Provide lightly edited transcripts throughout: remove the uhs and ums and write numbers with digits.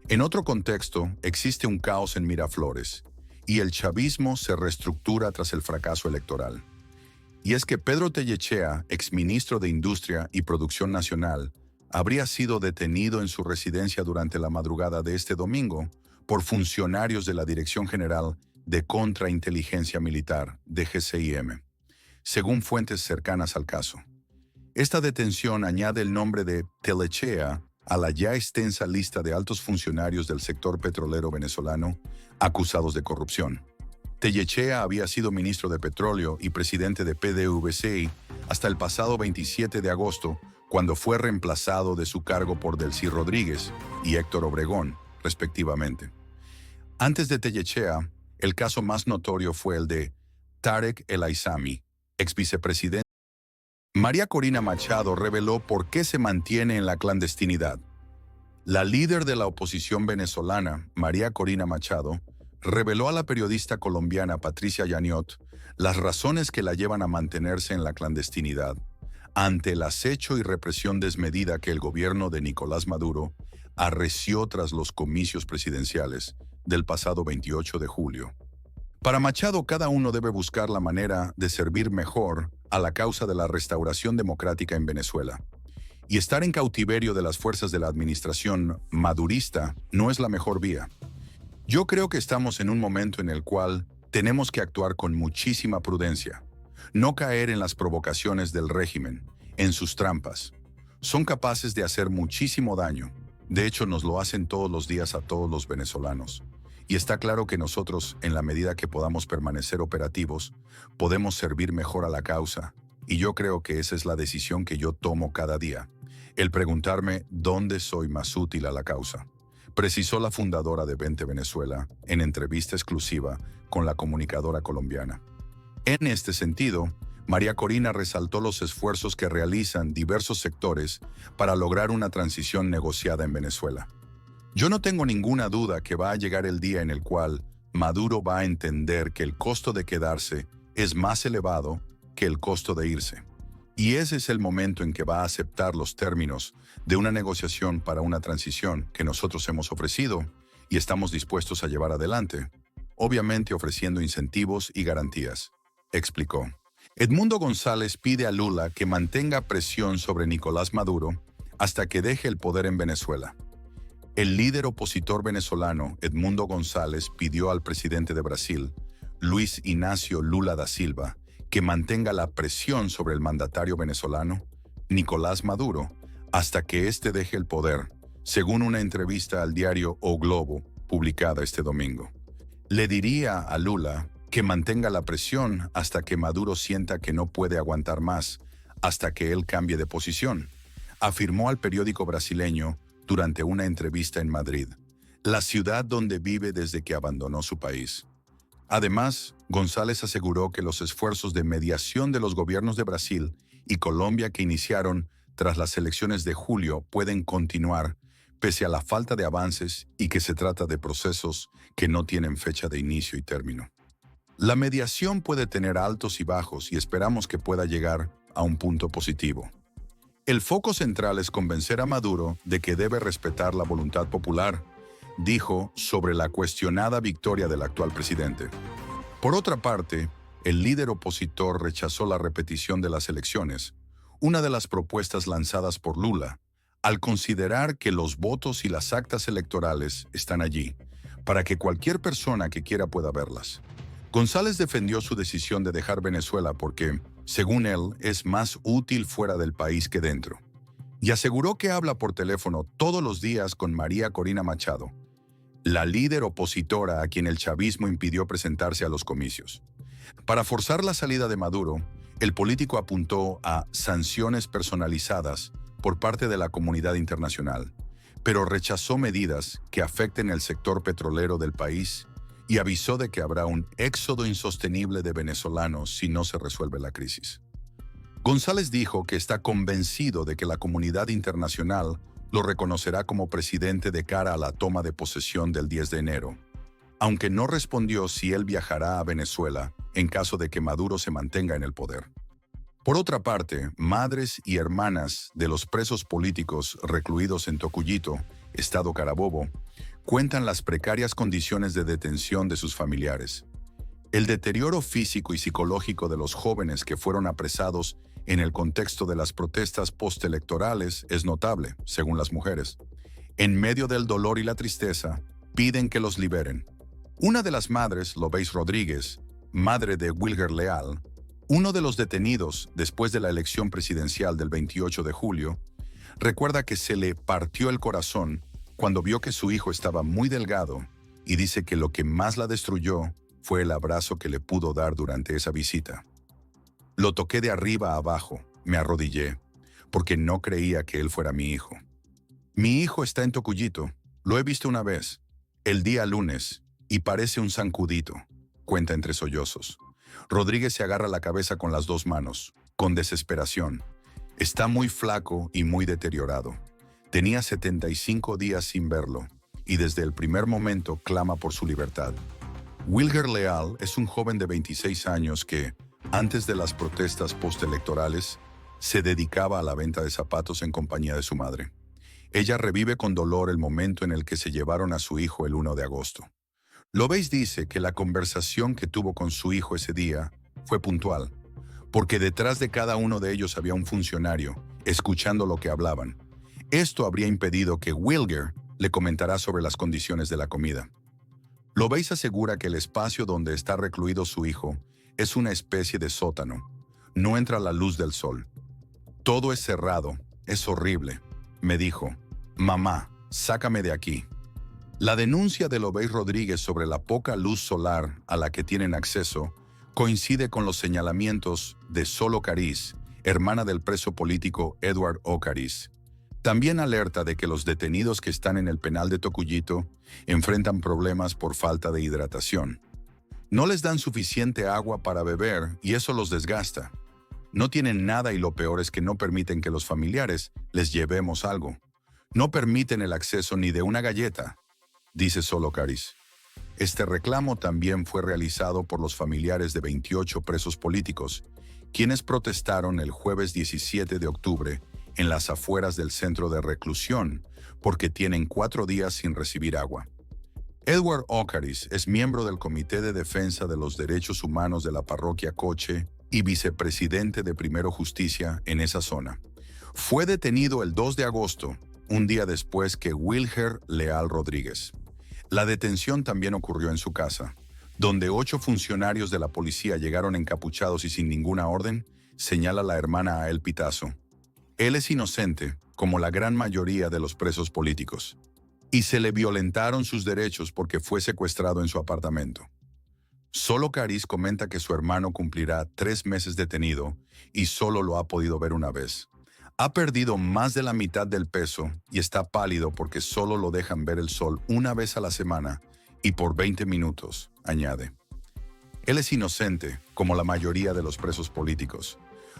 En otro contexto, existe un caos en Miraflores, y el chavismo se reestructura tras el fracaso electoral. Y es que Pedro Tellechea, exministro de Industria y Producción Nacional, habría sido detenido en su residencia durante la madrugada de este domingo por funcionarios de la Dirección General de Contrainteligencia Militar, DGCIM, según fuentes cercanas al caso. Esta detención añade el nombre de Tellechea a la ya extensa lista de altos funcionarios del sector petrolero venezolano acusados de corrupción. Tellechea había sido ministro de Petróleo y presidente de PDVSA hasta el pasado 27 de agosto, cuando fue reemplazado de su cargo por Delcy Rodríguez y Héctor Obregón, respectivamente. Antes de Tellechea, el caso más notorio fue el de Tarek El Aissami, ex vicepresidente. María Corina Machado reveló por qué se mantiene en la clandestinidad. La líder de la oposición venezolana, María Corina Machado, reveló a la periodista colombiana Patricia Yaniot las razones que la llevan a mantenerse en la clandestinidad ante el acecho y represión desmedida que el gobierno de Nicolás Maduro arreció tras los comicios presidenciales del pasado 28 de julio. Para Machado, cada uno debe buscar la manera de servir mejor a la causa de la restauración democrática en Venezuela. Y estar en cautiverio de las fuerzas de la administración madurista no es la mejor vía. Yo creo que estamos en un momento en el cual tenemos que actuar con muchísima prudencia, no caer en las provocaciones del régimen, en sus trampas. Son capaces de hacer muchísimo daño. De hecho, nos lo hacen todos los días a todos los venezolanos. Y está claro que nosotros, en la medida que podamos permanecer operativos, podemos servir mejor a la causa. Y yo creo que esa es la decisión que yo tomo cada día. El preguntarme dónde soy más útil a la causa. Precisó la fundadora de Vente Venezuela en entrevista exclusiva con la comunicadora colombiana. En este sentido, María Corina resaltó los esfuerzos que realizan diversos sectores para lograr una transición negociada en Venezuela. Yo no tengo ninguna duda que va a llegar el día en el cual Maduro va a entender que el costo de quedarse es más elevado que el costo de irse. Y ese es el momento en que va a aceptar los términos de una negociación para una transición que nosotros hemos ofrecido y estamos dispuestos a llevar adelante, obviamente ofreciendo incentivos y garantías, explicó. Edmundo González pide a Lula que mantenga presión sobre Nicolás Maduro hasta que deje el poder en Venezuela. El líder opositor venezolano, Edmundo González, pidió al presidente de Brasil, Luis Inácio Lula da Silva, que mantenga la presión sobre el mandatario venezolano, Nicolás Maduro, hasta que éste deje el poder, según una entrevista al diario O Globo, publicada este domingo. Le diría a Lula que mantenga la presión hasta que Maduro sienta que no puede aguantar más, hasta que él cambie de posición, afirmó al periódico brasileño durante una entrevista en Madrid, la ciudad donde vive desde que abandonó su país. Además, González aseguró que los esfuerzos de mediación de los gobiernos de Brasil y Colombia que iniciaron tras las elecciones de julio pueden continuar, pese a la falta de avances y que se trata de procesos que no tienen fecha de inicio y término. La mediación puede tener altos y bajos y esperamos que pueda llegar a un punto positivo. El foco central es convencer a Maduro de que debe respetar la voluntad popular, dijo sobre la cuestionada victoria del actual presidente. Por otra parte, el líder opositor rechazó la repetición de las elecciones, una de las propuestas lanzadas por Lula, al considerar que los votos y las actas electorales están allí, para que cualquier persona que quiera pueda verlas. González defendió su decisión de dejar Venezuela porque, según él, es más útil fuera del país que dentro. Y aseguró que habla por teléfono todos los días con María Corina Machado, la líder opositora a quien el chavismo impidió presentarse a los comicios. Para forzar la salida de Maduro, el político apuntó a sanciones personalizadas por parte de la comunidad internacional, pero rechazó medidas que afecten el sector petrolero del país y avisó de que habrá un éxodo insostenible de venezolanos si no se resuelve la crisis. González dijo que está convencido de que la comunidad internacional lo reconocerá como presidente de cara a la toma de posesión del 10 de enero, aunque no respondió si él viajará a Venezuela en caso de que Maduro se mantenga en el poder. Por otra parte, madres y hermanas de los presos políticos recluidos en Tocuyito, Estado Carabobo, cuentan las precarias condiciones de detención de sus familiares. El deterioro físico y psicológico de los jóvenes que fueron apresados en el contexto de las protestas postelectorales es notable, según las mujeres. En medio del dolor y la tristeza, piden que los liberen. Una de las madres, Lobeis Rodríguez, madre de Wilger Leal, uno de los detenidos después de la elección presidencial del 28 de julio, recuerda que se le partió el corazón cuando vio que su hijo estaba muy delgado y dice que lo que más la destruyó fue el abrazo que le pudo dar durante esa visita. Lo toqué de arriba a abajo, me arrodillé, porque no creía que él fuera mi hijo. Mi hijo está en Tocuyito, lo he visto una vez, el día lunes, y parece un zancudito, cuenta entre sollozos. Rodríguez se agarra la cabeza con las dos manos, con desesperación. Está muy flaco y muy deteriorado. Tenía 75 días sin verlo, y desde el primer momento clama por su libertad. Wilger Leal es un joven de 26 años que, antes de las protestas postelectorales, se dedicaba a la venta de zapatos en compañía de su madre. Ella revive con dolor el momento en el que se llevaron a su hijo el 1 de agosto. Lobeis dice que la conversación que tuvo con su hijo ese día fue puntual, porque detrás de cada uno de ellos había un funcionario, escuchando lo que hablaban. Esto habría impedido que Wilger le comentara sobre las condiciones de la comida. Lobeis asegura que el espacio donde está recluido su hijo es una especie de sótano. No entra la luz del sol. Todo es cerrado, es horrible. Me dijo, mamá, sácame de aquí. La denuncia de Lobeis Rodríguez sobre la poca luz solar a la que tienen acceso coincide con los señalamientos de Sol Ocariz, hermana del preso político Edward Ocariz. También alerta de que los detenidos que están en el penal de Tocuyito enfrentan problemas por falta de hidratación. No les dan suficiente agua para beber y eso los desgasta. No tienen nada y lo peor es que no permiten que los familiares les llevemos algo. No permiten el acceso ni de una galleta, dice Sol Ocariz. Este reclamo también fue realizado por los familiares de 28 presos políticos, quienes protestaron el jueves 17 de octubre en las afueras del centro de reclusión porque tienen 4 días sin recibir agua. Edward Ocariz es miembro del Comité de Defensa de los Derechos Humanos de la parroquia Coche y vicepresidente de Primero Justicia en esa zona. Fue detenido el 2 de agosto, un día después que Wilger Leal Rodríguez. La detención también ocurrió en su casa, donde 8 funcionarios de la policía llegaron encapuchados y sin ninguna orden, señala la hermana Ael Pitazo. Él es inocente, como la gran mayoría de los presos políticos, y se le violentaron sus derechos porque fue secuestrado en su apartamento. Sol Ocariz comenta que su hermano cumplirá 3 meses detenido y solo lo ha podido ver una vez. Ha perdido más de la mitad del peso y está pálido porque solo lo dejan ver el sol una vez a la semana y por 20 minutos, añade. Él es inocente, como la mayoría de los presos políticos.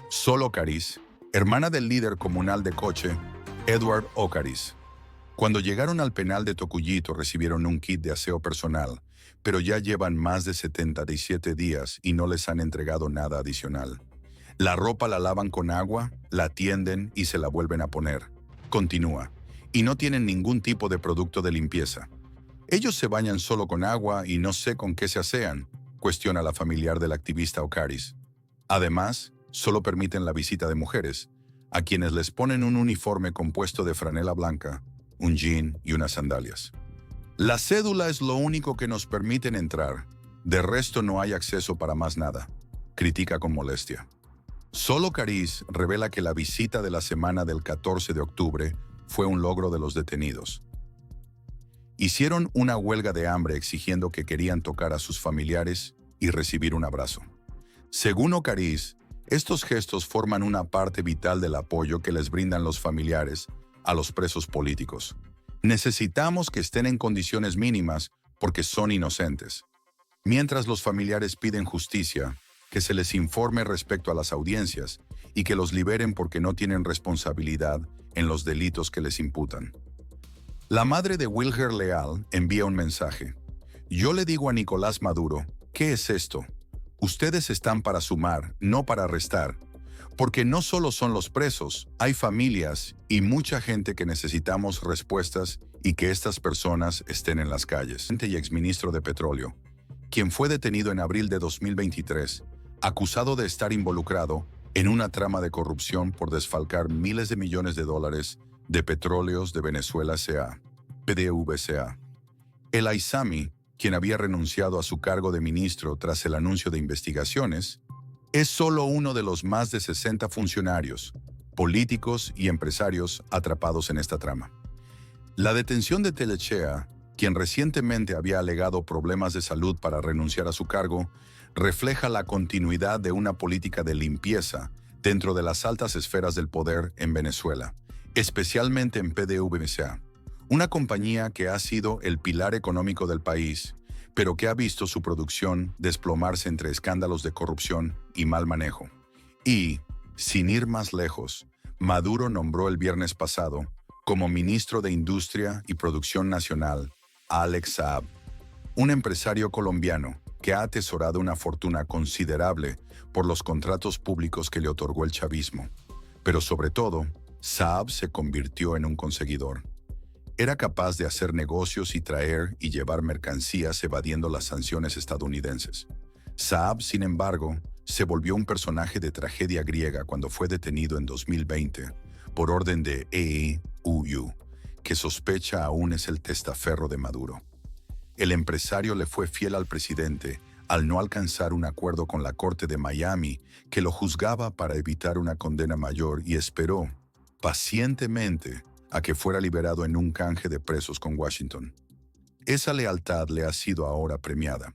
Sol Ocariz, hermana del líder comunal de Coche, Edward Ocariz. Cuando llegaron al penal de Tocuyito recibieron un kit de aseo personal, pero ya llevan más de 77 días y no les han entregado nada adicional. La ropa la lavan con agua, la tienden y se la vuelven a poner. Continúa. Y no tienen ningún tipo de producto de limpieza. Ellos se bañan solo con agua y no sé con qué se asean, cuestiona la familiar del activista Ocariz. Además, solo permiten la visita de mujeres, a quienes les ponen un uniforme compuesto de franela blanca, un jean y unas sandalias. La cédula es lo único que nos permiten entrar. De resto no hay acceso para más nada, critica con molestia. Sol Ocariz revela que la visita de la semana del 14 de octubre fue un logro de los detenidos. Hicieron una huelga de hambre exigiendo que querían tocar a sus familiares y recibir un abrazo. Según Ocariz, estos gestos forman una parte vital del apoyo que les brindan los familiares a los presos políticos. Necesitamos que estén en condiciones mínimas porque son inocentes. Mientras los familiares piden justicia, que se les informe respecto a las audiencias y que los liberen porque no tienen responsabilidad en los delitos que les imputan. La madre de Wilger Leal envía un mensaje. Yo le digo a Nicolás Maduro, ¿qué es esto? Ustedes están para sumar, no para restar. Porque no solo son los presos, hay familias y mucha gente que necesitamos respuestas y que estas personas estén en las calles. Y exministro de Petróleo, quien fue detenido en abril de 2023, acusado de estar involucrado en una trama de corrupción por desfalcar miles de millones de dólares de petróleos de Venezuela S.A., PDVSA. El Aizami, quien había renunciado a su cargo de ministro tras el anuncio de investigaciones, es solo uno de los más de 60 funcionarios, políticos y empresarios atrapados en esta trama. La detención de Tellechea, quien recientemente había alegado problemas de salud para renunciar a su cargo, refleja la continuidad de una política de limpieza dentro de las altas esferas del poder en Venezuela, especialmente en PDVSA, una compañía que ha sido el pilar económico del país, pero que ha visto su producción desplomarse entre escándalos de corrupción y mal manejo. Y, sin ir más lejos, Maduro nombró el viernes pasado como ministro de Industria y Producción Nacional a Alex Saab, un empresario colombiano que ha atesorado una fortuna considerable por los contratos públicos que le otorgó el chavismo. Pero sobre todo, Saab se convirtió en un conseguidor. Era capaz de hacer negocios y traer y llevar mercancías evadiendo las sanciones estadounidenses. Saab, sin embargo, se volvió un personaje de tragedia griega cuando fue detenido en 2020 por orden de EUU, que sospecha aún es el testaferro de Maduro. El empresario le fue fiel al presidente al no alcanzar un acuerdo con la Corte de Miami que lo juzgaba para evitar una condena mayor y esperó pacientemente a que fuera liberado en un canje de presos con Washington. Esa lealtad le ha sido ahora premiada.